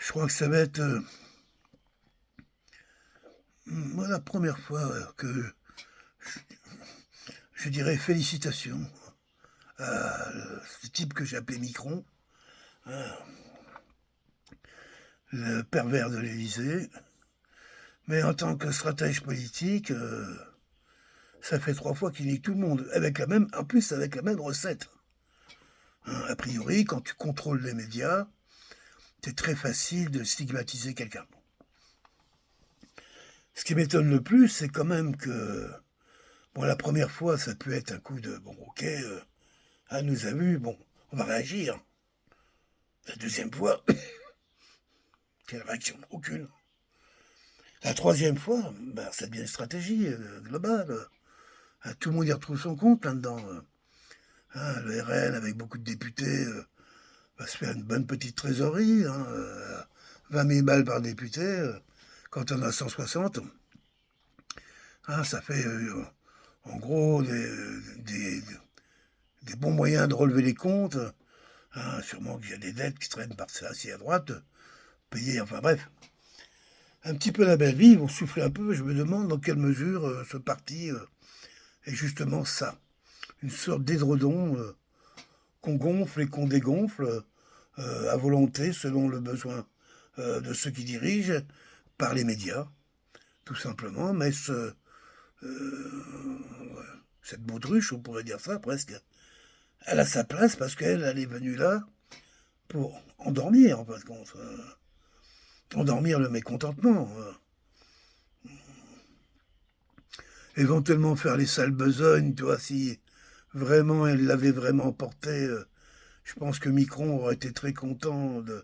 Je crois que ça va être moi, la première fois que je, je dirais félicitations à ce type que j'ai appelé Micron, hein, le pervers de l'Élysée. Mais en tant que stratège politique, ça fait 3 fois qu'il nique tout le monde, avec la même, en plus avec la même recette. Hein, a priori, quand tu contrôles les médias, c'est très facile de stigmatiser quelqu'un. Ce qui m'étonne le plus, c'est quand même que, bon, la première fois, ça peut être un coup de, bon, ok, nous a vu, bon, on va réagir. La deuxième fois, quelle réaction? Aucune. La troisième fois, ben, ça devient une stratégie globale. Tout le monde y retrouve son compte là-dedans. Le RN, avec beaucoup de députés, va se faire une bonne petite trésorerie. 20 000 balles par député. Quand on a 160, ça fait en gros des, des bons moyens de relever les comptes. Sûrement qu'il y a des dettes qui traînent par ça, à droite, payer, enfin bref. Un petit peu la belle vie, ils vont souffler un peu. Je me demande dans quelle mesure ce parti est justement ça. Une sorte d'édredon qu'on gonfle et qu'on dégonfle à volonté selon le besoin de ceux qui dirigent par les médias, tout simplement. Mais cette baudruche, on pourrait dire ça presque, elle a sa place parce qu'elle est venue là pour endormir, en fin de compte. Endormir le mécontentement. Éventuellement faire les sales besognes, tu vois, si vraiment elle l'avait vraiment porté. Je pense que Micron aurait été très content de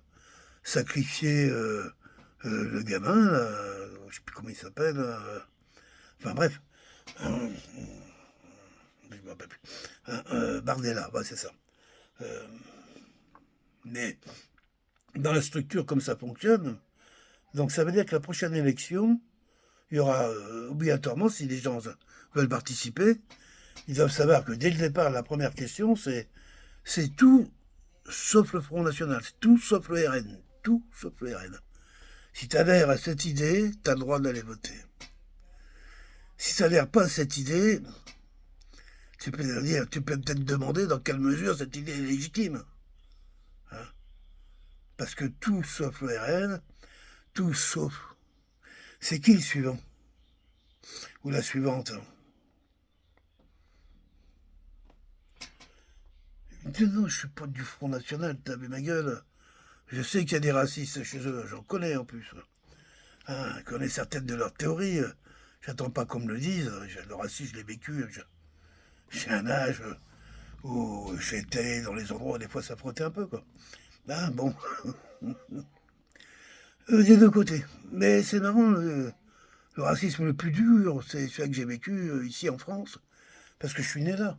sacrifier le gamin, là, je sais plus comment il s'appelle. Enfin bref, je me rappelle plus. Bardella, ouais, c'est ça. Euh, mais dans la structure comme ça fonctionne, donc ça veut dire que la prochaine élection, il y aura obligatoirement, si les gens veulent participer, ils doivent savoir que dès le départ, la première question, c'est tout sauf le Front National, c'est tout sauf le RN. Tout sauf le RN. Si tu adhères à cette idée, tu as le droit d'aller voter. Si tu n'adhères pas à cette idée, tu peux peut-être demander dans quelle mesure cette idée est légitime. Hein. Parce que tout sauf le RN, tout sauf... C'est qui le suivant? Ou la suivante? Non, je suis pas du Front National, t'as vu ma gueule. Je sais qu'il y a des racistes chez eux, j'en connais en plus. Je connais certaines de leurs théories. J'attends pas qu'on me le dise. Le racisme, je l'ai vécu. J'ai un âge où j'étais dans les endroits où des fois ça frottait un peu, quoi. Bon, des deux côtés. Mais c'est marrant, le racisme le plus dur, c'est celui que j'ai vécu ici en France, parce que je suis né là.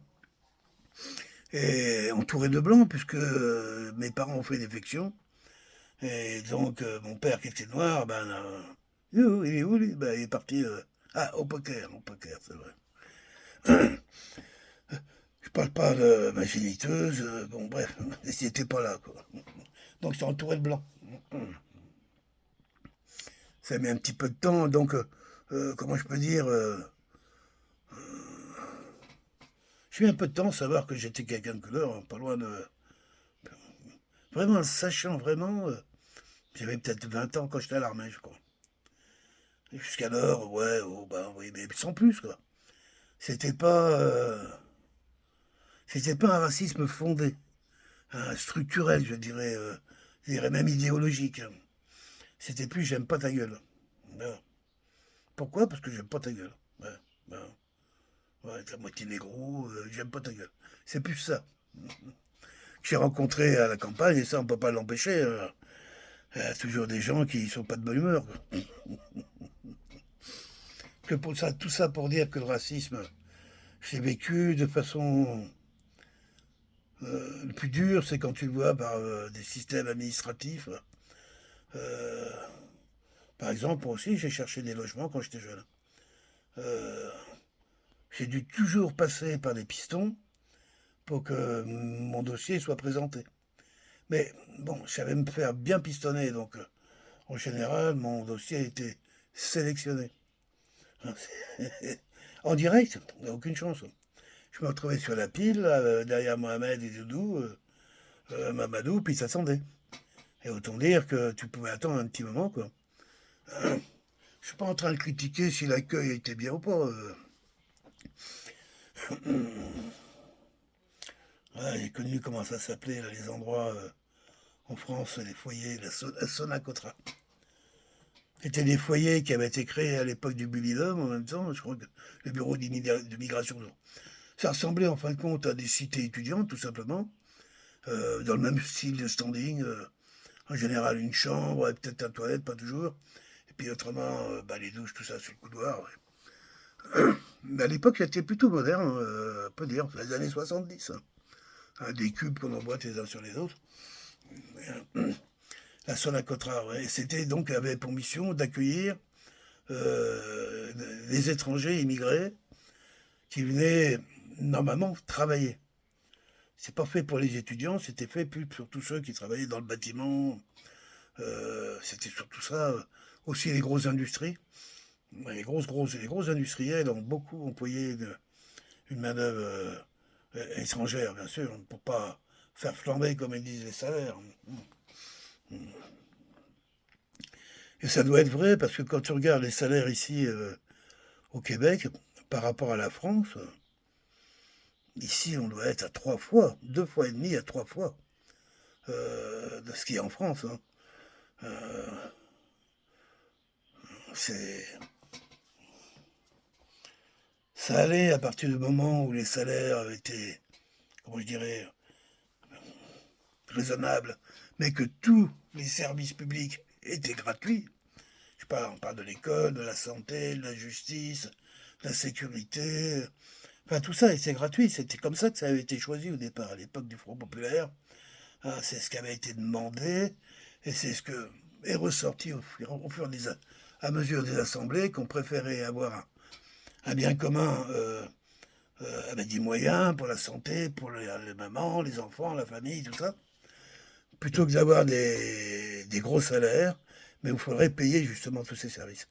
Et entouré de blancs, puisque mes parents ont fait défection. Et donc, mon père qui était noir, il est où lui? Ben, il est parti au poker, c'est vrai. Je parle pas de ma géniteuse, bon bref, ils n'étaient pas là, quoi. Donc j'étais entouré de blancs. Ça met un petit peu de temps, donc comment je peux dire, j'ai eu un peu de temps à savoir que j'étais quelqu'un de couleur, pas loin de... Vraiment, le sachant vraiment, j'avais peut-être 20 ans quand j'étais à l'armée, je crois. Jusqu'alors, ouais, oh, bah oui, mais sans plus, quoi. C'était pas, euh, c'était pas un racisme fondé, structurel, je dirais même idéologique. C'était plus j'aime pas ta gueule. Ben, pourquoi? Parce que j'aime pas ta gueule. Ouais, ben, ouais, t'es la moitié négro, j'aime pas ta gueule. C'est plus ça. J'ai rencontré à la campagne, et ça on peut pas l'empêcher. Il y a toujours des gens qui sont pas de bonne humeur. Que pour ça, tout ça pour dire que le racisme, j'ai vécu de façon... le plus dur, c'est quand tu le vois par des systèmes administratifs. Euh, Par exemple, moi aussi, j'ai cherché des logements quand j'étais jeune. Euh, j'ai dû toujours passer par des pistons pour que mon dossier soit présenté. Mais bon, je savais me faire bien pistonner, donc en général, mon dossier a été sélectionné. Hein, en direct, on n'a aucune chance. Je me retrouvais sur la pile, là, derrière Mohamed et Doudou, Mamadou, puis ça s'attendait. Et autant dire que tu pouvais attendre un petit moment, quoi. Je suis pas en train de critiquer si l'accueil était bien ou pas. Ouais, j'ai connu comment ça s'appelait, là, les endroits en France, les foyers, la Sonacotra. C'était des foyers qui avaient été créés à l'époque du Bulidum, en même temps, je crois que le bureau de migration. Ça ressemblait en fin de compte à des cités étudiantes, tout simplement, dans le même style de standing. En général, une chambre, et peut-être un toilette, pas toujours. Et puis autrement, bah, les douches, tout ça sur le couloir. Ouais. Mais à l'époque, c'était plutôt moderne, on peut dire, les années 70. Hein, des cubes qu'on emboîte les uns sur les autres. La Sonacotra, ouais. C'était donc, avait pour mission d'accueillir euh, les étrangers immigrés qui venaient normalement travailler. C'est pas fait pour les étudiants, c'était fait plus pour tous ceux qui travaillaient dans le bâtiment. C'était surtout ça. Aussi les grosses industries. Les gros industriels ont beaucoup employé une main-d'œuvre étrangère, bien sûr, pour pas faire flamber, comme ils disent, les salaires. Et ça doit être vrai parce que quand tu regardes les salaires ici au Québec par rapport à la France, ici on doit être à 3 fois, 2 fois et demi à 3 fois de ce qu'il y a en France. Hein. C'est, ça allait à partir du moment où les salaires étaient, comment je dirais, raisonnables, mais que tous les services publics étaient gratuits. Je parle, on parle de l'école, de la santé, de la justice, de la sécurité. Enfin, tout ça était gratuit. C'était comme ça que ça avait été choisi au départ, à l'époque du Front populaire. Hein, c'est ce qui avait été demandé, et c'est ce que est ressorti au fur et à mesure des assemblées, qu'on préférait avoir un bien commun avec des moyens pour la santé, pour les mamans, les enfants, la famille, tout ça, plutôt que d'avoir des gros salaires, mais où il faudrait payer justement tous ces services.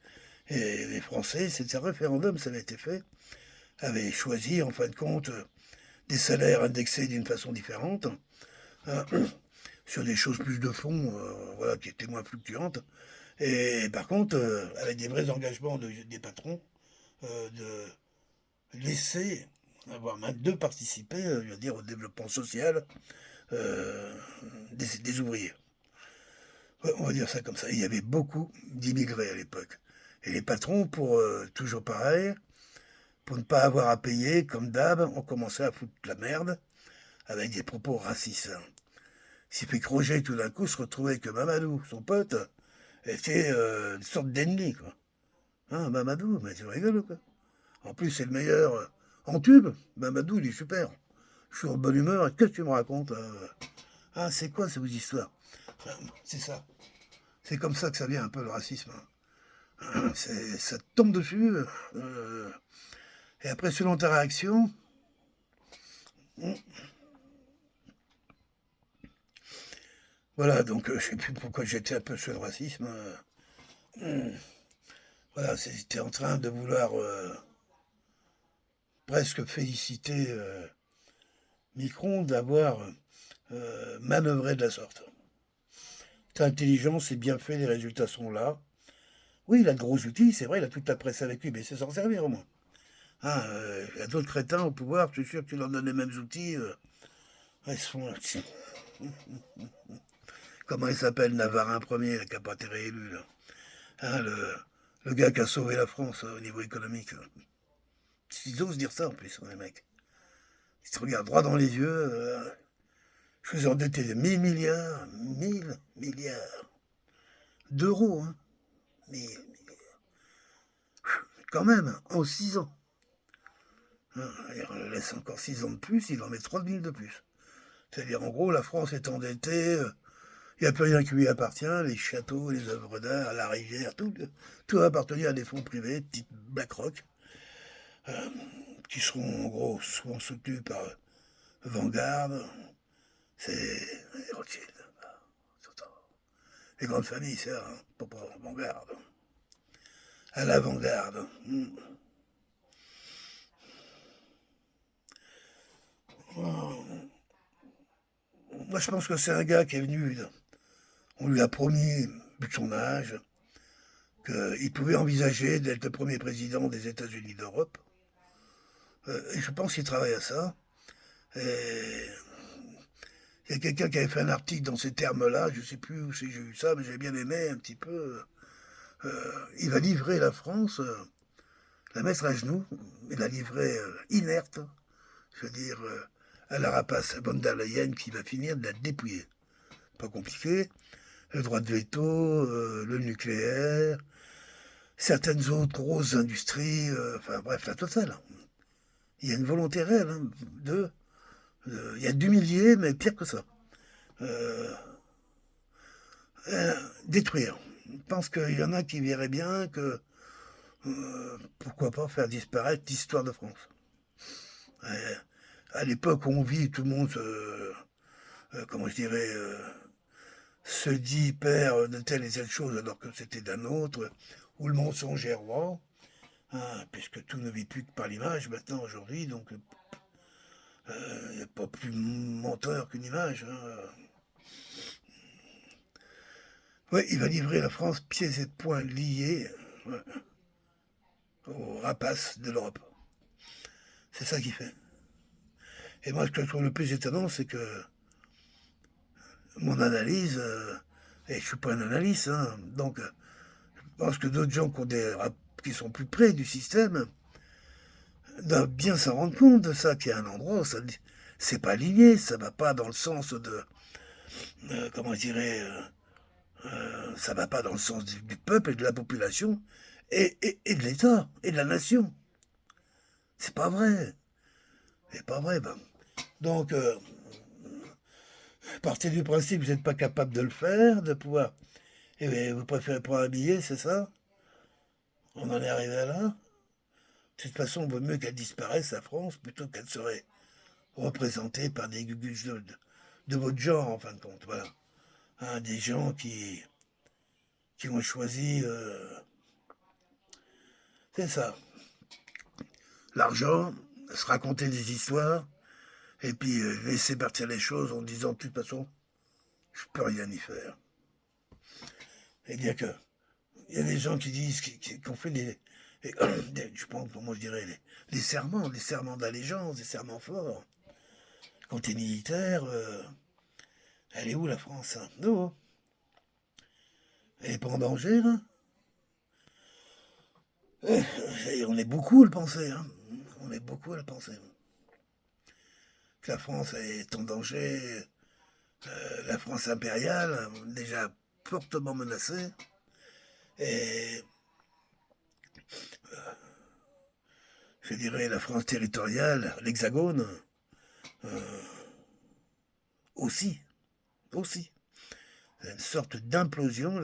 Et les Français, c'est un référendum, ça avait été fait, avaient choisi en fin de compte des salaires indexés d'une façon différente, hein, sur des choses plus de fond, voilà, qui étaient moins fluctuantes. Et par contre, avec des vrais engagements des patrons, de laisser, voire même de participer, je veux dire, au développement social euh, des ouvriers. Ouais, on va dire ça comme ça. Il y avait beaucoup d'immigrés à l'époque. Et les patrons, pour toujours pareil, pour ne pas avoir à payer, comme d'hab, on commençait à foutre la merde avec des propos racistes. Si fait que Roger, tout d'un coup, se retrouvait que Mamadou, son pote, était une sorte d'ennemi, quoi. Hein, Mamadou, mais tu rigoles ou quoi? En plus, c'est le meilleur en tube. Mamadou, il est super. Je suis en bonne humeur. Qu'est-ce que tu me racontes là? Ah, c'est quoi ces histoires? Enfin, c'est ça. C'est comme ça que ça vient un peu le racisme. Hein. Ça te tombe dessus. euh, et après, selon ta réaction, voilà, donc je sais plus pourquoi j'étais un peu sur le racisme. Voilà, c'était en train de vouloir presque féliciter Micron d'avoir manœuvré de la sorte. C'est intelligent, c'est bien fait, les résultats sont là. Oui, il a de gros outils, c'est vrai, il a toute la presse avec lui, mais c'est s'en servir au moins. Hein, il y a d'autres crétins au pouvoir, je suis sûr que tu leur donnes les mêmes outils. Ils se font. Comment il s'appelle, Navarin Ier, qui n'a pas été réélu, là. Hein, le gars qui a sauvé la France au niveau économique. Ils osent dire ça en plus, les mecs. Ils te regardent droit dans les yeux. Je vous ai endetté de 1000 milliards, 1000 milliards d'euros, hein. 1000 milliards. Quand même, en 6 ans. Hein, il laisse encore 6 ans de plus, il en met 3000 de plus. C'est-à-dire, en gros, la France est endettée, il n'y a plus rien qui lui appartient, les châteaux, les œuvres d'art, la rivière, tout va appartenir à des fonds privés, petites BlackRock, qui seront en gros souvent soutenus par Vanguard, c'est Rothschild. Les grandes familles, ça, hein, pas avant-garde. À l'avant-garde. Moi, je pense que c'est un gars qui est venu. On lui a promis, vu de son âge, qu'il pouvait envisager d'être le premier président des États-Unis d'Europe. Et je pense qu'il travaille à ça. Et il y a quelqu'un qui avait fait un article dans ces termes-là, je ne sais plus où c'est que j'ai vu ça, mais j'ai bien aimé un petit peu. Il va livrer la France, la mettre à genoux, et la livrer inerte, je veux dire, à la rapace von der Leyen qui va finir de la dépouiller. Pas compliqué. Le droit de veto, le nucléaire, certaines autres grosses industries, enfin bref, la totale. Il y a une volonté réelle il y a d'humilier, mais pire que ça. Euh, Détruire. Je pense qu'il y en a qui verraient bien que pourquoi pas faire disparaître l'histoire de France. À l'époque où on vit, tout le monde comment je dirais, se dit père de telle et telle chose alors que c'était d'un autre, où le mensonge est roi, hein, puisque tout ne vit plus que par l'image maintenant aujourd'hui, donc il n'y a pas plus menteur qu'une image. Hein. Ouais, il va livrer la France pieds et poings liés ouais, aux rapaces de l'Europe. C'est ça qu'il fait. Et moi, ce que je trouve le plus étonnant, c'est que mon analyse, et je suis pas un analyste, hein, donc je pense que d'autres gens qui sont plus près du système doivent bien s'en rendre compte de ça, qu'il y a un endroit où c'est pas aligné, ça va pas dans le sens de, comment je dirais, ça va pas dans le sens du peuple et de la population et de l'État et de la nation. C'est pas vrai. C'est pas vrai. Ben. Donc, partez du principe que vous n'êtes pas capable de le faire, de pouvoir. Et bien, vous préférez prendre un billet, c'est ça? On en est arrivé à là? De toute façon, il vaut mieux qu'elle disparaisse, la France, plutôt qu'elle serait représentée par des gugus de votre genre, en fin de compte. Voilà. Hein, des gens qui ont choisi. C'est ça. L'argent, se raconter des histoires, et puis laisser partir les choses en disant de toute façon, je peux rien y faire. Et dire que il y a des gens qui disent, qui ont fait je pense, comment je dirais, les serments d'allégeance, des serments forts. Quand t'es militaire, elle est où la France hein? Non. Elle est pas en danger, là. Et on est beaucoup à le penser, hein. On est beaucoup à le penser. Que la France est en danger, la France impériale, déjà fortement menacée, et je dirais la France territoriale, l'Hexagone, aussi, aussi. Une sorte d'implosion.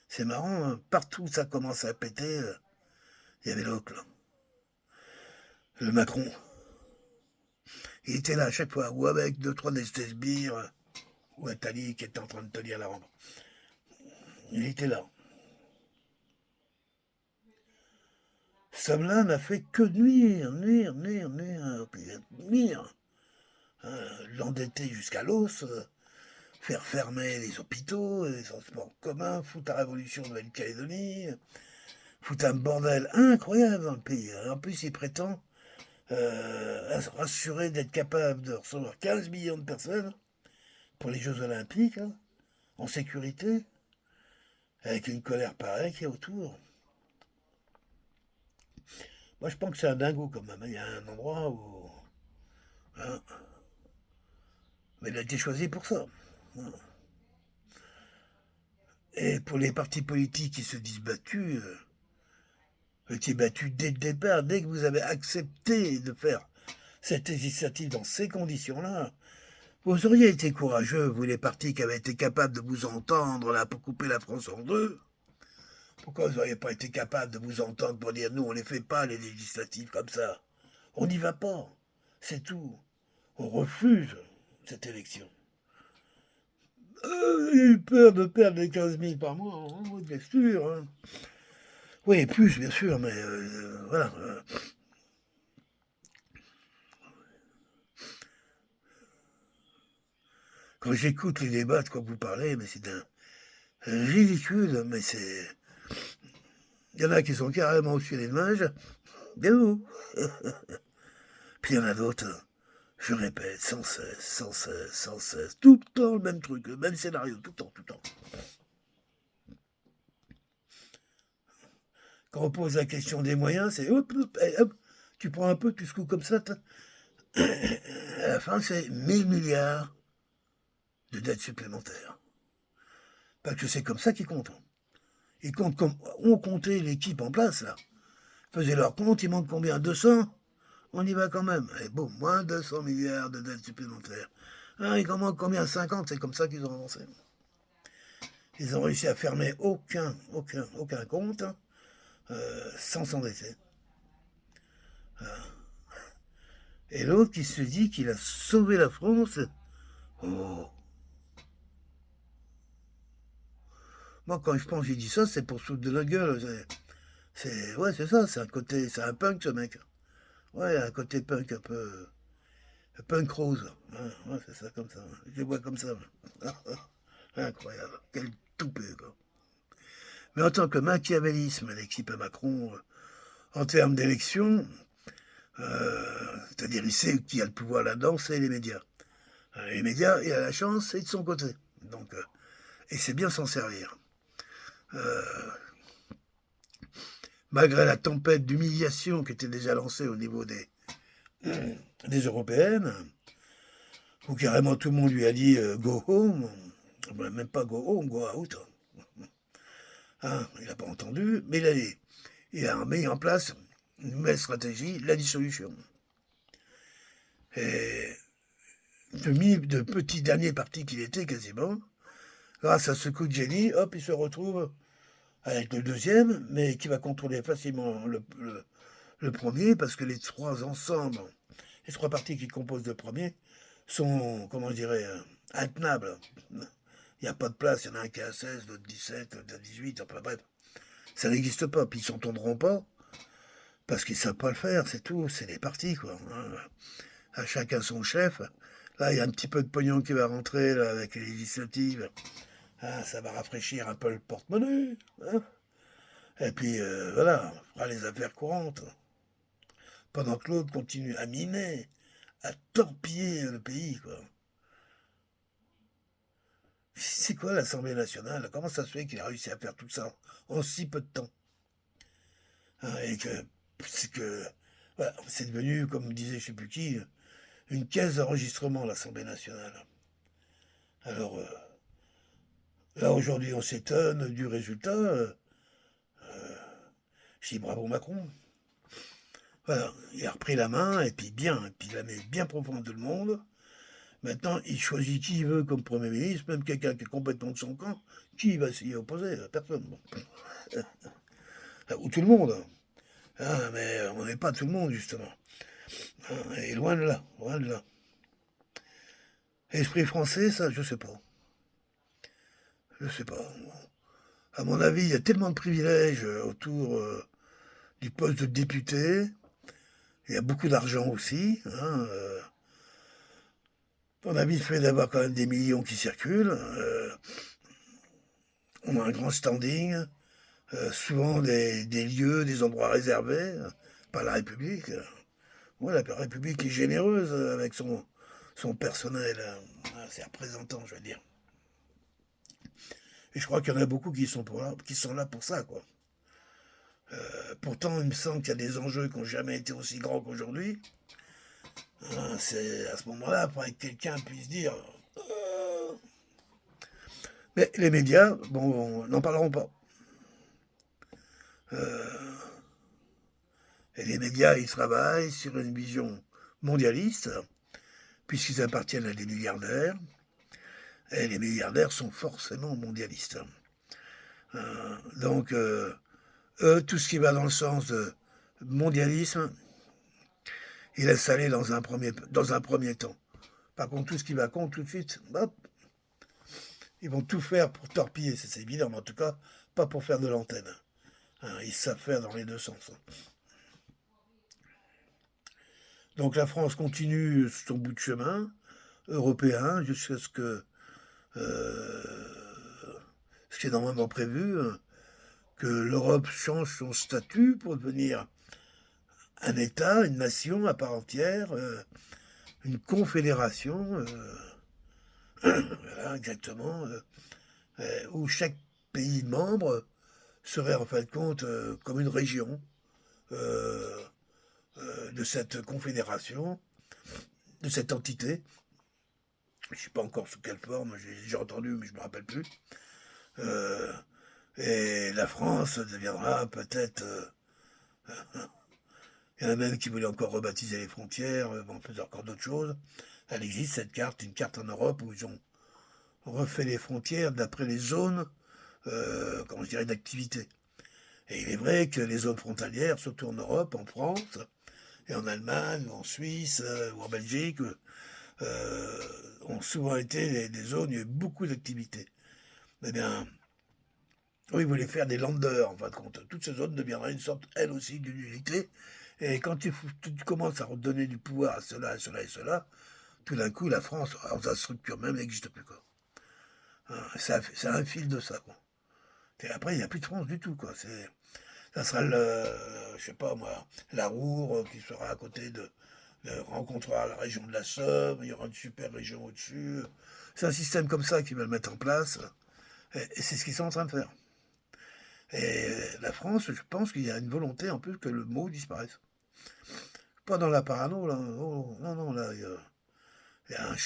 C'est marrant, hein, partout où ça commence à péter, il y avait l'autre, là. Le Macron. Il était là à chaque fois, ou avec deux, trois des sbires, ou Attali qui était en train de tenir la rampe. Il était là. Ce homme-là n'a fait que nuire, nuire. L'endetter jusqu'à l'os, faire fermer les hôpitaux, les transports communs, foutre la révolution de Nouvelle-Calédonie, foutre un bordel incroyable dans le pays. En plus, il prétend rassurer d'être capable de recevoir 15 millions de personnes pour les Jeux Olympiques, hein, en sécurité, avec une colère pareille qui est autour. Moi, je pense que c'est un dingo quand même. Il y a un endroit où. Hein, mais il a été choisi pour ça. Hein. Et pour les partis politiques qui se disent battus, vous étiez battus dès le départ, dès que vous avez accepté de faire cette législative dans ces conditions-là. Vous auriez été courageux, vous les partis qui avaient été capables de vous entendre là pour couper la France en deux. Pourquoi vous n'auriez pas été capable de vous entendre pour dire nous on ne les fait pas les législatives comme ça? On n'y va pas. C'est tout. On refuse cette élection. J'ai eu peur de perdre les 15 000 par mois, hein, bien sûr. Hein. Oui, plus, bien sûr, mais voilà. Quand j'écoute les débats de quoi vous parlez, mais c'est un ridicule, mais c'est... Il y en a qui sont carrément au-dessus des nuages, bien où. Puis il y en a d'autres, je répète, sans cesse, sans cesse, sans cesse, tout le temps le même truc, le même scénario, tout le temps, tout le temps. Quand on pose la question des moyens, c'est hop, hop, hop, tu prends un peu, tu secoues comme ça, à la fin c'est 1000 milliards de dettes supplémentaires. Parce que c'est comme ça qu'ils comptent. Ils comptent comme on comptait l'équipe en place, là. Faisaient leur compte, il manque combien? 200? On y va quand même. Et bon, moins 200 milliards de dettes supplémentaires. Ah, il en manque combien? 50? C'est comme ça qu'ils ont avancé. Ils ont réussi à fermer aucun compte sans s'endetter. Et l'autre qui se dit qu'il a sauvé la France. Oh. Moi, quand je pense que j'ai dit ça, c'est pour se foutre de la gueule. Ouais, c'est ça, c'est un punk, ce mec. Ouais, un côté punk un peu, punk rose. Ouais, c'est ça, comme ça. Je les vois comme ça. Incroyable. Quel toupet, quoi. Mais en tant que machiavélisme, l'équipe à Macron, en termes d'élection, c'est-à-dire il sait qui a le pouvoir là-dedans, c'est les médias. Les médias, il a la chance, c'est de son côté. Donc, et c'est bien s'en servir. Malgré la tempête d'humiliation qui était déjà lancée au niveau des européennes, où carrément tout le monde lui a dit go home, même pas go home, go out. Hein, il n'a pas entendu, mais il a mis en place une nouvelle stratégie, la dissolution. Et de petit dernier parti qu'il était quasiment, grâce à ce coup de génie, hop, il se retrouve avec le deuxième, mais qui va contrôler facilement le premier, parce que les trois ensemble, les trois partis qui composent le premier, sont, comment je dirais, intenables. Il n'y a pas de place, il y en a un qui est à 16, l'autre 17, l'autre à 18, enfin bref. Ça n'existe pas, puis ils s'entendront pas, parce qu'ils ne savent pas le faire, c'est tout, c'est les partis, quoi. Hein. À chacun son chef. Là, il y a un petit peu de pognon qui va rentrer là, avec les législatives. Ah, ça va rafraîchir un peu le porte-monnaie. Hein. Et puis, voilà, on fera les affaires courantes. Pendant que l'autre continue à miner, à torpiller le pays, quoi. C'est quoi l'Assemblée nationale? Comment ça se fait qu'il a réussi à faire tout ça en si peu de temps? Hein, et que voilà, c'est devenu, comme disait je sais plus qui, une caisse d'enregistrement, l'Assemblée nationale. Alors, là, aujourd'hui, on s'étonne du résultat. Je dis bravo Macron. Voilà, il a repris la main, et puis il la met bien profond de tout le monde. Maintenant, il choisit qui il veut comme Premier ministre, même quelqu'un qui est complètement de son camp. Qui va s'y opposer? Personne. Bon. Ou tout le monde. Hein, mais on n'est pas tout le monde, justement. Hein, et loin de là, loin de là. Esprit français, ça, je sais pas. Je sais pas. À mon avis, il y a tellement de privilèges autour du poste de député. Il y a beaucoup d'argent aussi. Hein, on a vite fait d'avoir quand même des millions qui circulent. On a un grand standing. Souvent des lieux, des endroits réservés par la République. Ouais, la République est généreuse avec son personnel, ses représentants, je veux dire. Et je crois qu'il y en a beaucoup qui sont là pour ça, quoi. Pourtant, il me semble qu'il y a des enjeux qui n'ont jamais été aussi grands qu'aujourd'hui. Hein, c'est à ce moment-là, il faudrait que quelqu'un puisse dire. Mais les médias, bon, n'en parleront pas. Et les médias, ils travaillent sur une vision mondialiste, puisqu'ils appartiennent à des milliardaires. Et les milliardaires sont forcément mondialistes. Donc, eux, tout ce qui va dans le sens de mondialisme, ils laissent aller dans un premier temps. Par contre, tout ce qui va contre, tout de suite, hop, ils vont tout faire pour torpiller, ça c'est évident, mais en tout cas, pas pour faire de l'antenne. Hein, ils savent faire dans les deux sens. Hein. Donc la France continue son bout de chemin européen jusqu'à ce qui est normalement prévu, que l'Europe change son statut pour devenir un État, une nation à part entière, une confédération, voilà, exactement, où chaque pays membre serait en fin de compte comme une région euh, de cette confédération, de cette entité. Je ne sais pas encore sous quelle forme, j'ai déjà entendu, mais je ne me rappelle plus. Euh, et la France deviendra peut-être. Il y en a même qui voulaient encore rebaptiser les frontières, on faisait encore d'autres choses. Elle existe cette carte, une carte en Europe où ils ont refait les frontières d'après les zones, comment je dirais, d'activité. Et il est vrai que les zones frontalières, surtout en Europe, en France, et en Allemagne, ou en Suisse, ou en Belgique, ont souvent été des zones où il y a eu beaucoup d'activités. Eh bien, oui, ils voulaient faire des landers, en fin de compte. Toutes ces zones deviendraient une sorte, elles aussi, d'une unité. Et quand tu commences à redonner du pouvoir à cela, à cela et cela, tout d'un coup, la France, dans sa structure même, n'existe plus. Quoi. Hein, c'est un fil de ça. Quoi. Et après, il n'y a plus de France du tout. Quoi. Ça sera je sais pas moi, la Roure qui sera à côté rencontrera la région de la Somme, il y aura une super région au-dessus. C'est un système comme ça qu'ils veulent mettre en place. Et c'est ce qu'ils sont en train de faire. Et la France, je pense qu'il y a une volonté en plus que le mot disparaisse. Pas dans la parano, là. Oh, non, non, là, il y a un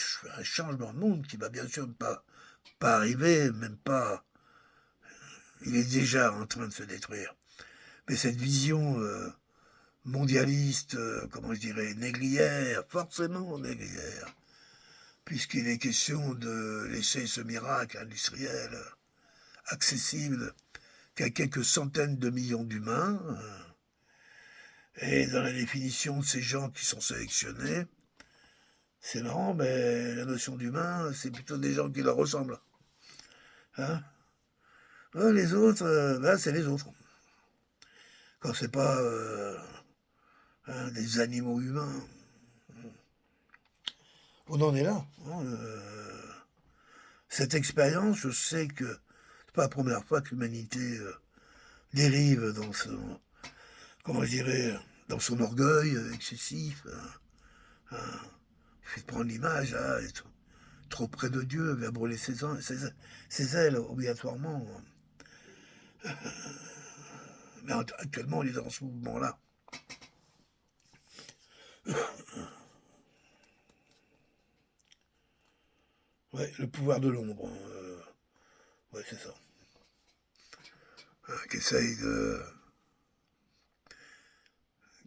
changement de monde qui va bien sûr pas arriver, même pas. Il est déjà en train de se détruire. Mais cette vision mondialiste, comment je dirais, négrière, forcément négrière, puisqu'il est question de laisser ce miracle industriel accessible qu'à quelques centaines de millions d'humains. Et dans la définition de ces gens qui sont sélectionnés, c'est marrant, mais la notion d'humain, c'est plutôt des gens qui leur ressemblent. Hein. Les autres, c'est les autres. Quand c'est pas des animaux humains. On en est là. Hein, cette expérience, je sais que c'est pas la première fois que l'humanité dérive dans son, comment je dirais, dans son orgueil excessif. Hein, il fait prendre l'image, là, trop près de Dieu, il va brûler ses ailes obligatoirement. Mais actuellement, on est dans ce mouvement-là. Ouais, le pouvoir de l'ombre. Ouais, c'est ça. Qui essaye de.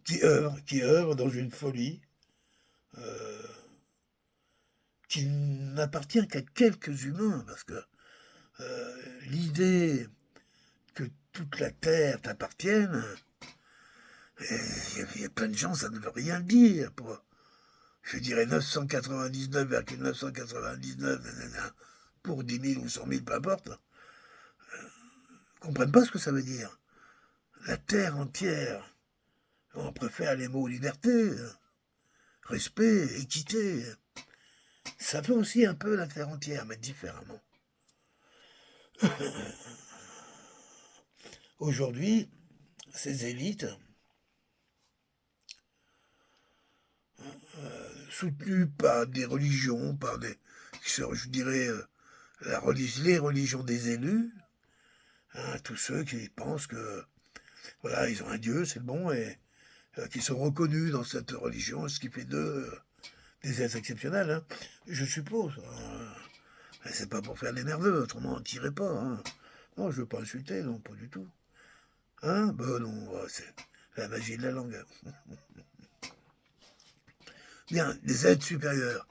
Qui œuvre dans une folie euh, qui n'appartient qu'à quelques humains, parce que l'idée que toute la Terre t'appartienne, il y a plein de gens, ça ne veut rien dire. Je dirais 999,999 pour 10 000 ou 100 000, peu importe, ne comprennent pas ce que ça veut dire. La Terre entière, on préfère les mots liberté, respect, équité. Ça fait aussi un peu la Terre entière, mais différemment. Aujourd'hui, ces élites, soutenues par des religions, je dirais, les religions des élus, hein, tous ceux qui pensent que, voilà, ils ont un Dieu, c'est le bon, et qui sont reconnus dans cette religion, ce qui fait d'eux des êtres exceptionnels, hein, je suppose. Hein. C'est pas pour faire les nerveux, autrement on ne tirait pas. Hein. Non, je veux pas insulter, non, pas du tout. Hein. Ben non, c'est la magie de la langue. Bien, des êtres supérieurs.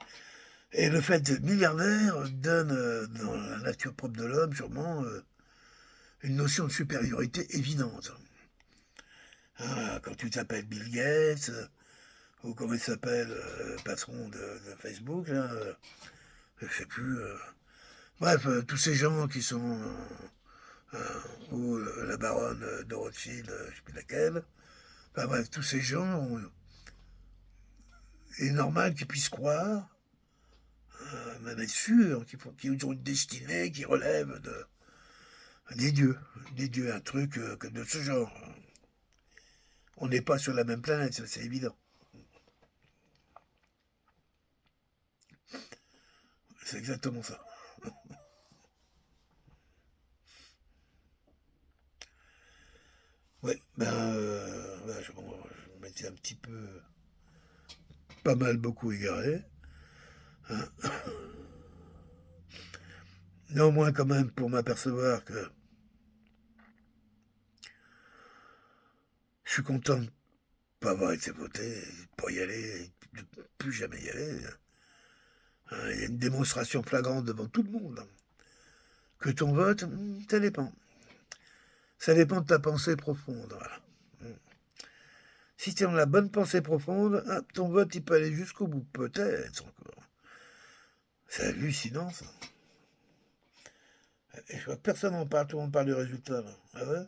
Et le fait d'être milliardaire donne, dans la nature propre de l'homme, sûrement, une notion de supériorité évidente. Hein, quand tu t'appelles Bill Gates, ou comment il s'appelle, patron de Facebook, là, je sais plus, Bref, tous ces gens qui sont, ou la baronne de Rothschild, je ne sais plus laquelle, enfin bref, tous ces gens, il est normal qu'ils puissent croire, même être sûrs, qu'ils ont une destinée qui relève des dieux. Des dieux, un truc de ce genre. On n'est pas sur la même planète, ça c'est évident. C'est exactement ça. Ouais, ben, voilà, je m'étais un petit peu, pas mal, beaucoup égaré. Hein. Néanmoins, quand même, pour m'apercevoir que je suis content de pas avoir été voté, de pas y aller, de plus jamais y aller. Hein. Il y a une démonstration flagrante devant tout le monde. Hein. Que ton vote, ça dépend. Ça dépend de ta pensée profonde. Voilà. Si tu as la bonne pensée profonde, ton vote, il peut aller jusqu'au bout. Peut-être encore. C'est hallucinant, ça. Et je vois que personne n'en parle, tout le monde parle du résultat, là. Ah ouais.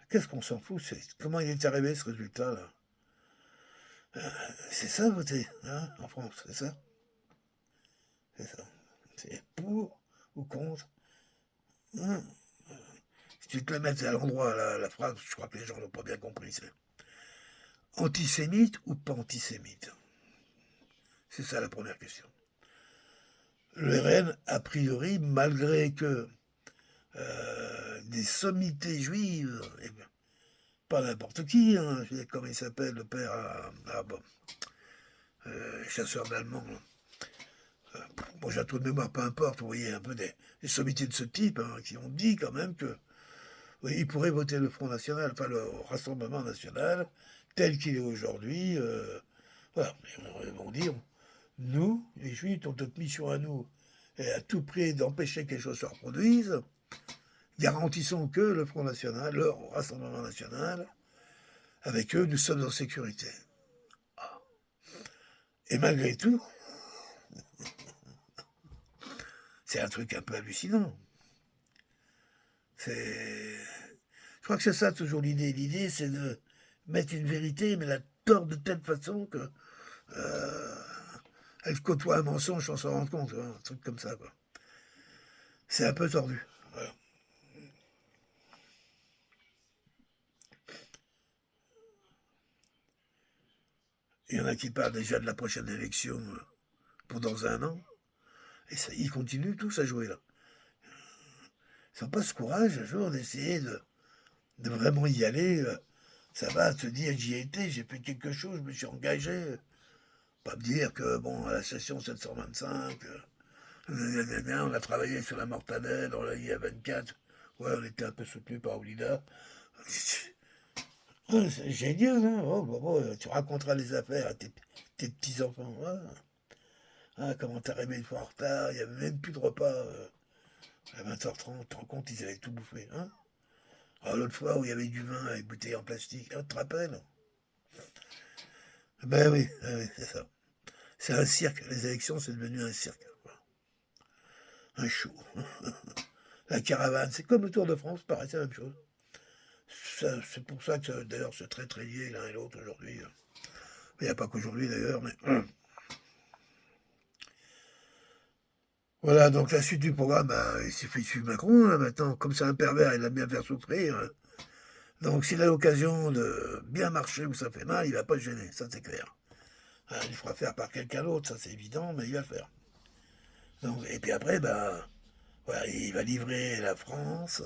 Qu'est-ce qu'on s'en fout? Comment il est arrivé, ce résultat-là? C'est ça, voter, hein, en France, c'est ça? C'est ça. C'est pour ou contre. Hein. Si tu te la mets à l'endroit, la phrase, je crois que les gens n'ont pas bien compris. C'est antisémite ou pas antisémite? C'est ça la première question. Le RN, a priori, malgré que des sommités juives, et pas n'importe qui, hein, je sais comment il s'appelle, le père, bon, chasseur d'Allemands, bon, j'ai un trou de mémoire, peu importe, vous voyez, un peu des sommités de ce type, hein, qui ont dit quand même que oui, ils pourraient voter le Front National, enfin le Rassemblement National, tel qu'il est aujourd'hui. Voilà, ils vont dire, nous, les Juifs, notre mission à nous est à tout prix d'empêcher que les choses se reproduisent. Garantissons que le Front National, le Rassemblement National, avec eux, nous sommes en sécurité. Et malgré tout, c'est un truc un peu hallucinant. C'est... Je crois que c'est ça toujours l'idée. L'idée, c'est de mettre une vérité, mais la tordre de telle façon que elle côtoie un mensonge sans s'en rendre compte. Hein, un truc comme ça, quoi. C'est un peu tordu. Voilà. Il y en a qui parlent déjà de la prochaine élection pour dans un an. Et ça, ils continuent tous à jouer là. Ils n'ont pas ce courage un jour d'essayer de vraiment y aller. Ça va, se dire j'y ai été, j'ai fait quelque chose, je me suis engagé. Pas me dire que, bon, à la session 725, on a travaillé sur la mortadelle, on l'a dit à 24. Ouais, on était un peu soutenu par Oulida. Ah, c'est génial, hein? Oh, bah, bah, tu raconteras les affaires à tes petits-enfants. Ouais. Ah, comment t'as aimé une fois en retard, il n'y avait même plus de repas à 20h30, tu te rends compte, ils avaient tout bouffé. Hein? Ah, l'autre fois où il y avait du vin avec bouteille en plastique, hein, tu te rappelles? Ben oui, oui, c'est ça. C'est un cirque, les élections, c'est devenu un cirque. Voilà. Un show. La caravane, c'est comme le Tour de France, pareil, c'est la même chose. C'est pour ça que d'ailleurs c'est très très lié l'un et l'autre aujourd'hui. Il n'y a pas qu'aujourd'hui d'ailleurs, mais voilà, donc la suite du programme, bah, il suffit de suivre Macron, là, maintenant, comme c'est un pervers, il aime bien faire souffrir. Donc s'il a l'occasion de bien marcher où ça fait mal, il va pas se gêner, ça c'est clair. Il fera faire par quelqu'un d'autre, ça c'est évident, mais il va le faire. Donc, et puis après, bah, voilà, il va livrer la France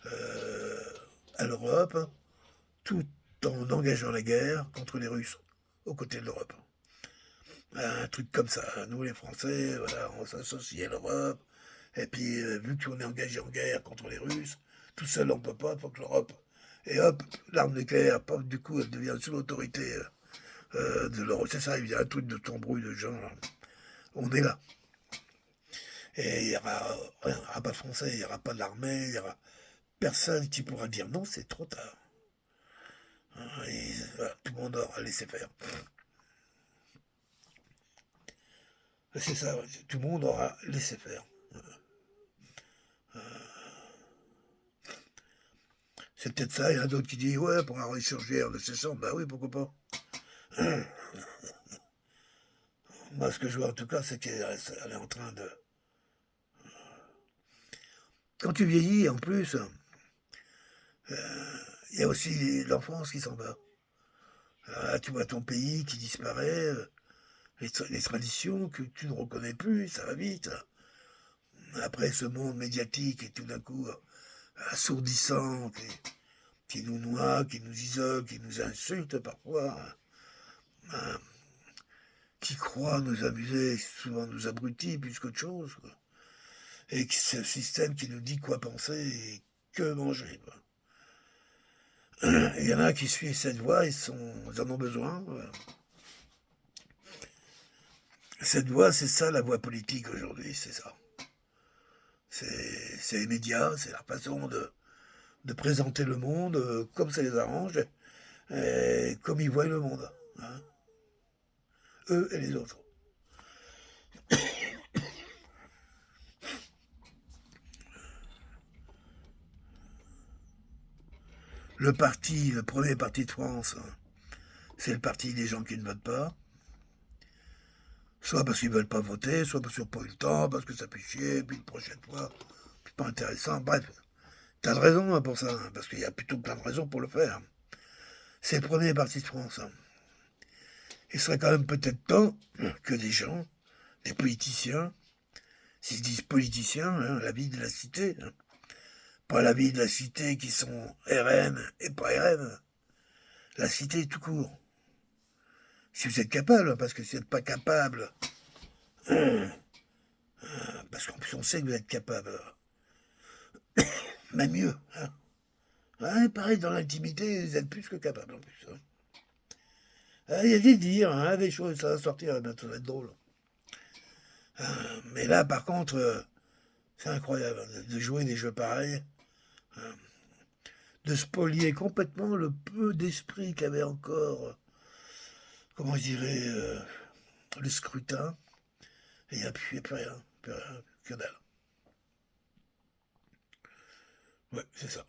euh, à l'Europe, tout en engageant la guerre contre les Russes, aux côtés de l'Europe. Un truc comme ça. Nous, les Français, voilà, on s'associe à l'Europe. Et puis, vu qu'on est engagé en guerre contre les Russes, tout seul, on peut pas, il faut que l'Europe. Et hop, l'arme nucléaire, paf, du coup, elle devient sous l'autorité de l'Europe. C'est ça, il y a un truc de tambrouille de gens. Là. On est là. Et il n'y aura pas de Français, il n'y aura pas de l'armée, il n'y aura personne qui pourra dire non, c'est trop tard. Hein, et, voilà, tout le monde aura laissé faire. C'est ça, tout le monde aura laissé faire. C'est peut-être ça. Il y en a d'autres qui disent, ouais, pour un ressurgir de ses cendres. Bah oui, pourquoi pas. Moi, ce que je vois en tout cas, c'est qu'elle est en train de... Quand tu vieillis, en plus, il y a aussi l'enfance qui s'en va. Là, tu vois ton pays qui disparaît, les traditions que tu ne reconnais plus, ça va vite. Après, ce monde médiatique est tout d'un coup assourdissant, qui nous noie, qui nous isole, qui nous insulte parfois, qui croit nous amuser, souvent nous abrutit plus qu'autre chose, quoi. Et c'est un système qui nous dit quoi penser et que manger, quoi. Il y en a qui suivent cette voie, ils en ont besoin. Cette voie, c'est ça la voie politique aujourd'hui, c'est ça. C'est les médias, c'est la façon de présenter le monde comme ça les arrange, et comme ils voient le monde, hein, eux et les autres. Le premier parti de France, hein, c'est le parti des gens qui ne votent pas. Soit parce qu'ils ne veulent pas voter, soit parce qu'ils n'ont pas eu le temps, parce que ça fait chier, puis une prochaine fois, c'est pas intéressant. Bref, t'as de raison hein, pour ça, hein, parce qu'il y a plutôt plein de raisons pour le faire. C'est le premier parti de France. Hein. Il serait quand même peut-être temps que des gens, des politiciens, s'ils se disent politiciens, hein, la vie de la cité, hein, pas la vie de la cité qui sont RN et pas RN, la cité tout court. Si vous êtes capable, parce que si vous n'êtes pas capable, parce qu'en plus on sait que vous êtes capable, même mieux. Hein. Ouais, pareil, dans l'intimité, vous êtes plus que capable en plus. Hein. Il y a des dires, hein, des choses, ça va sortir, bientôt, ça va être drôle. Mais là, par contre, c'est incroyable de jouer des jeux pareils, de spolier complètement le peu d'esprit qu'avait encore, comment je dirais, le scrutin. Et il n'y a plus rien, que dalle. Ouais, c'est ça.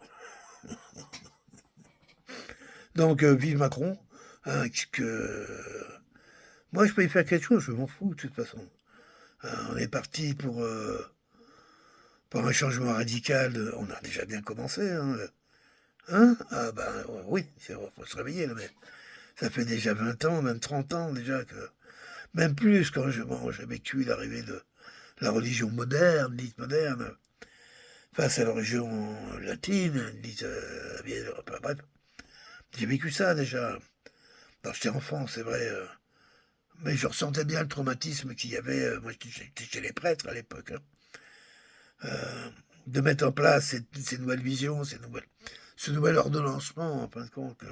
Donc, vive Macron. Hein, moi, je peux y faire quelque chose, je m'en fous de toute façon. On est parti pour un changement radical. On a déjà bien commencé. Hein ah ben oui, il faut se réveiller là, mais ça fait déjà 20 ans, même 30 ans déjà que... Même plus quand j'ai vécu l'arrivée de la religion moderne, dite moderne, face à la religion latine, dite bref. J'ai vécu ça déjà. Alors j'étais enfant, c'est vrai, mais je ressentais bien le traumatisme qu'il y avait. Moi j'étais chez les prêtres à l'époque. Hein. De mettre en place ces nouvelles visions, ce nouvel ordonnancement, en fin de compte.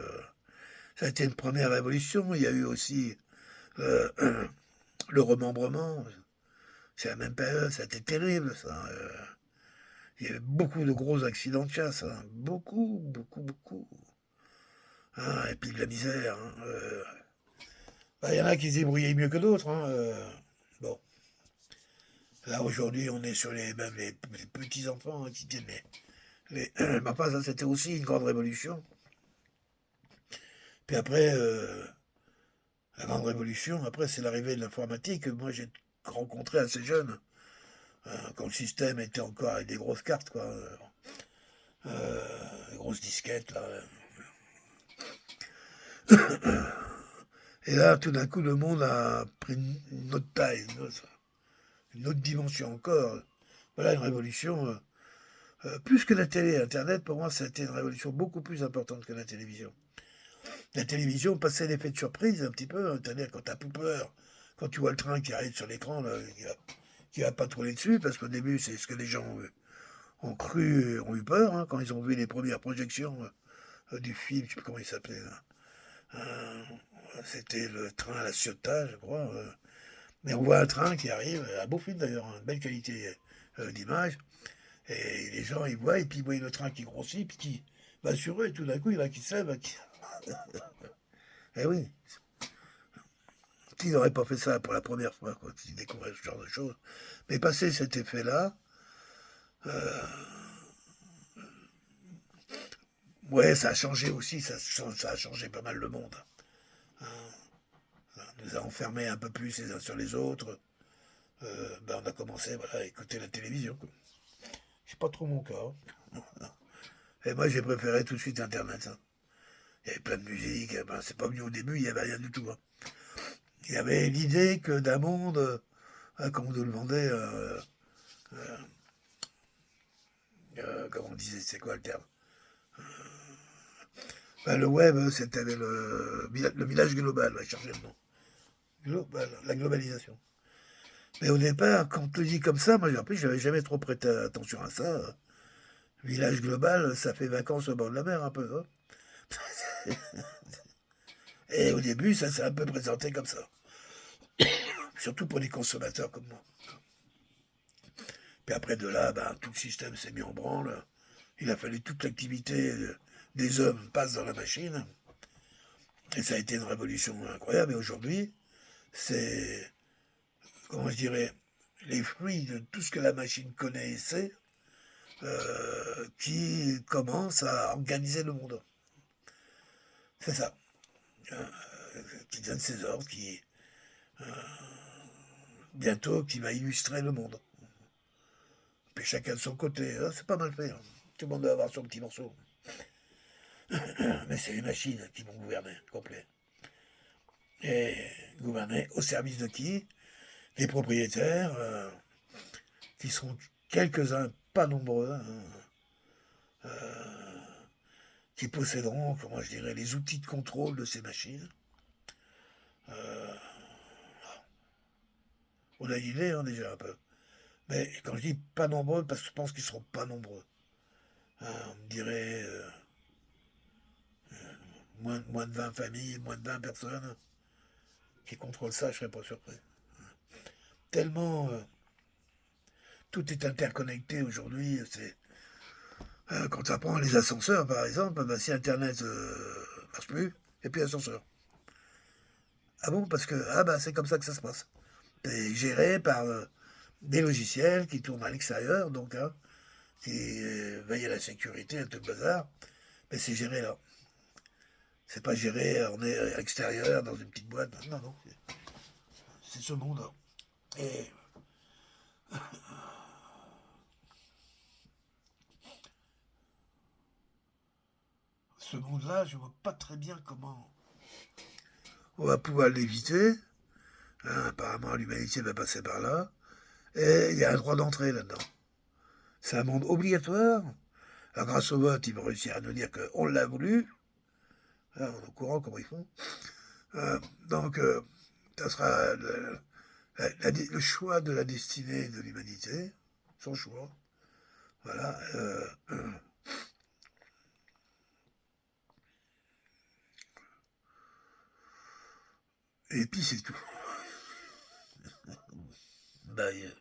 Ça a été une première révolution. Il y a eu aussi euh, le remembrement. C'est la même période, ça a été terrible, ça. Il y avait beaucoup de gros accidents de chasse. Hein. Beaucoup, beaucoup, beaucoup. Hein, et puis de la misère. Hein. Bah, y en a qui se débrouillaient mieux que d'autres. Hein. Bon. Là, aujourd'hui, on est sur même les petits-enfants hein, qui tiennent mais enfin, ça, c'était aussi une grande révolution. Puis après, la grande révolution, après, c'est l'arrivée de l'informatique. Moi, j'ai rencontré assez jeune, quand le système était encore avec des grosses cartes, quoi. Des grosses disquettes, là. Et là, tout d'un coup, le monde a pris une autre taille, une autre dimension encore. Voilà une révolution. Plus que la télé, Internet, pour moi, ça a été une révolution beaucoup plus importante que la télévision. La télévision passait l'effet de surprise un petit peu, hein, c'est-à-dire quand t'as plus peur, quand tu vois le train qui arrive sur l'écran, là, qui va pas troller dessus, parce qu'au début, c'est ce que les gens ont cru, ont eu peur, hein, quand ils ont vu les premières projections du film, je sais plus comment il s'appelait. Là. Euh, C'était le train à la Ciotat, je crois. Mais on voit un train qui arrive, un beau film d'ailleurs, une belle qualité d'image, et les gens ils voient, et puis ils voient le train qui grossit, puis qui va sur eux, et tout d'un coup, il y en a qui se lèvent. Eh oui, qui n'aurait pas fait ça pour la première fois, quoi, qui découvrait ce genre de choses. Mais passé cet effet-là, Ouais, ça a changé aussi, ça a changé pas mal le monde. Hein. Ça nous a enfermés un peu plus les uns sur les autres. Ben on a commencé voilà, à écouter la télévision. Quoi. C'est pas trop mon cas. Hein. Et moi, j'ai préféré tout de suite Internet. Hein. Il y avait plein de musique. Ben, c'est pas venu au début, il n'y avait rien du tout. Hein. Il y avait l'idée que d'un monde, comme on nous le vendait, comme on disait, c'est quoi le terme ben, le web, c'était le village global, va chercher le nom. Global, la globalisation. Mais au départ, quand on te le dit comme ça, moi, en plus, j'avais jamais trop prêté attention à ça. Village global, ça fait vacances au bord de la mer, un peu. Hein. Et au début, ça s'est un peu présenté comme ça. Surtout pour les consommateurs comme moi. Puis après de là, ben, tout le système s'est mis en branle. Il a fallu toute l'activité des hommes passe dans la machine. Et ça a été une révolution incroyable. Et aujourd'hui, c'est, comment je dirais, les fruits de tout ce que la machine connaît et sait, qui commence à organiser le monde. C'est ça. Euh, qui donne ses ordres, qui, bientôt, qui va illustrer le monde. Puis chacun de son côté. Hein, c'est pas mal fait. Hein. Tout le monde doit avoir son petit morceau. Mais c'est les machines qui vont gouverner, complet. Et gouverner au service de qui? Des propriétaires, qui seront quelques-uns, pas nombreux, hein, qui posséderont, comment je dirais, les outils de contrôle de ces machines. On a l'idée hein, déjà un peu. Mais quand je dis pas nombreux, parce que je pense qu'ils seront pas nombreux. Hein, on me dirait moins de 20 familles, moins de 20 personnes qui contrôlent ça, je serais pas surpris. Tellement tout est interconnecté aujourd'hui. Quand tu apprends les ascenseurs, par exemple, ben, si Internet marche plus, et puis ascenseur. Ah bon? Parce que ah bah c'est comme ça que ça se passe. C'est géré par des logiciels qui tournent à l'extérieur, donc hein, qui veillent à la sécurité, à tout le bazar. Mais c'est géré là. C'est pas géré, on est à l'extérieur, dans une petite boîte. Non, non. C'est ce monde-là. Et ce monde-là, je vois pas très bien comment on va pouvoir l'éviter. Hein, apparemment, l'humanité va passer par là. Et il y a un droit d'entrée là-dedans. C'est un monde obligatoire. Alors, grâce au vote, ils vont réussir à nous dire qu'on l'a voulu. Hein, on est au courant comment ils font. Euh, donc, ça sera le choix de la destinée de l'humanité. Son choix. Voilà. Et puis c'est tout. Bye.